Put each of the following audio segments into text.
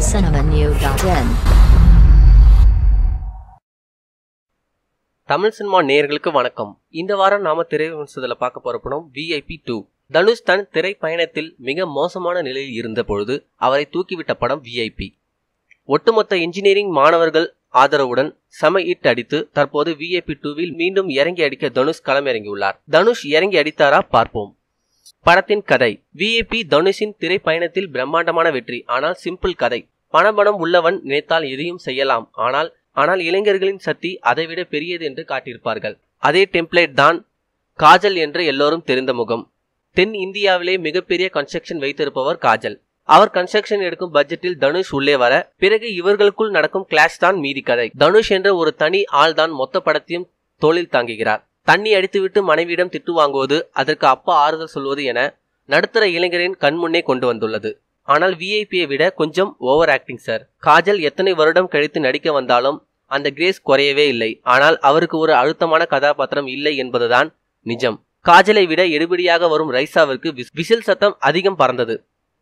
tamilcinemanew.in. Tamil cinema நேயர்களுக்கு வணக்கம். இந்த வாரம் நாம திரை விமர்சனத்துல பார்க்க போற படம் VIP 2. தனுஷ் தன் திரை பயணத்தில் மிக மோசமான நிலையில் இருந்த பொழுது அவரை தூக்கிவிட்ட படம் VIP. ஒட்டுமொத்த இன்ஜினியரிங் மாணவர்கள் ஆதரவுடன் செம ஹிட் அடித்து தற்போது VIP 2வில் மீண்டும் இறங்கி அடிக்க தனுஷ் களமிறங்கியுள்ளார். தனுஷ் இறங்கி அடித்தாரா பார்ப்போம். படத்தின் கதை. VIP தனுஷின் திரை பயணத்தில் பிரம்மாண்டமான வெற்றி. ஆனால் சிம்பிள் கதை. பணபலம் உள்ளவன் நினைத்தால் எதையும் செய்யலாம். ஆனால் இளைஞர்களின் சக்தி அதைவிட பெரியது என்று காட்டியிருப்பார்கள். அதே டெம்ப்ளேட் தான் காஜல் என்று எல்லோரும் தெரிந்த முகம். தென் இந்தியாவிலே மிகப்பெரிய கன்ஸ்ட்ரக்ஷன் வைத்திருப்பவர் காஜல். அவர் கன்ஸ்ட்ரக்ஷன் எடுக்கும் பட்ஜெட்டில் தனுஷ் உள்ளே வர பிறகு இவர்களுக்குள் நடக்கும் கிளாஷ் தான் மீதி கதை. தனுஷ் என்ற ஒரு தனி ஆள் தான் மொத்த படத்தையும் தோளில் தாங்குகிறார். தண்ணி அடித்துவிட்டு மனைவியிடம் திட்டு வாங்குவது, அதற்கு அப்பா ஆறுதல் சொல்வது என நடுத்தர இளைஞரின் கண்முன்னே கொண்டு வந்துள்ளது. ஆனால் VIPயை விட கொஞ்சம் ஓவர் ஆக்டிங் சார். காஜல் எத்தனை வருடம் கழித்து நடிக்க வந்தாலும் அந்த கிரேஸ் குறையவே இல்லை. ஆனால் அவருக்கு ஒரு அழுத்தமான கதாபாத்திரம் இல்லை என்பதுதான் நிஜம். காஜலை விட எடுபடியாக வரும் ரைசாவிற்கு விசில் சத்தம் அதிகம் பறந்தது.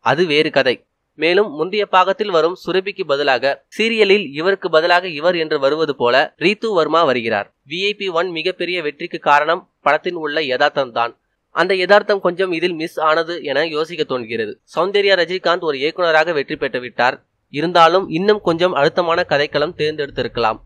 அது வேறு கதை. மேலும் முந்தைய பாகத்தில் வரும் சுரபிக்கு பதிலாக சீரியலில் இவருக்கு பதிலாக இவர் என்று வருவது போல ரீத்து வர்மா வருகிறார். VIP 1 மிகப்பெரிய வெற்றிக்கு காரணம் படத்தின் உள்ள யதார்த்தம் தான். அந்த யதார்த்தம் கொஞ்சம் இதில் மிஸ் ஆனது என யோசிக்க தோன்கிறது. சௌந்தர்யா ரஜினிகாந்த் ஒரு இயக்குநராக வெற்றி பெற்று விட்டார். இருந்தாலும் இன்னும் கொஞ்சம் அழுத்தமான கதைக்களம் தேர்ந்தெடுத்திருக்கலாம்.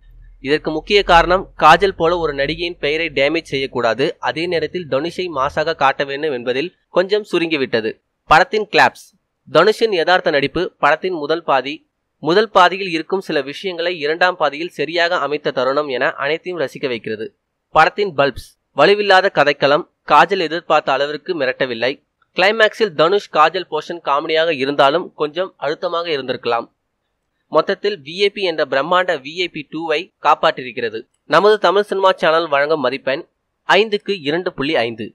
இதற்கு முக்கிய காரணம் காஜல் போல ஒரு நடிகையின் பெயரை டேமேஜ் செய்யக்கூடாது, அதே நேரத்தில் தனுஷை மாசாக காட்ட வேண்டும் என்பதில் கொஞ்சம் சுருங்கிவிட்டது. படத்தின் கிளாப்ஸ். தனுஷின் யதார்த்த நடிப்பு படத்தின் முதல் பாதியில் இருக்கும் சில விஷயங்களை இரண்டாம் பாதியில் சரியாக அமைத்த தருணம் என அனைத்தையும் ரசிக்க வைக்கிறது. படத்தின் பல்ப்ஸ். வலுவில்லாத கதைக்களம். காஜல் எதிர்பார்த்த அளவிற்கு மிரட்டவில்லை. கிளைமேக்ஸில் தனுஷ் காஜல் போர்ஷன் காமெடியாக இருந்தாலும் கொஞ்சம் அழுத்தமாக இருந்திருக்கலாம். மொத்தத்தில் VIP என்ற பிரம்மாண்ட VIP 2வை காப்பாற்றியிருக்கிறது. நமது தமிழ் சினிமா சேனல் வழங்கும் மதிப்பெண் 5க்கு 2.5.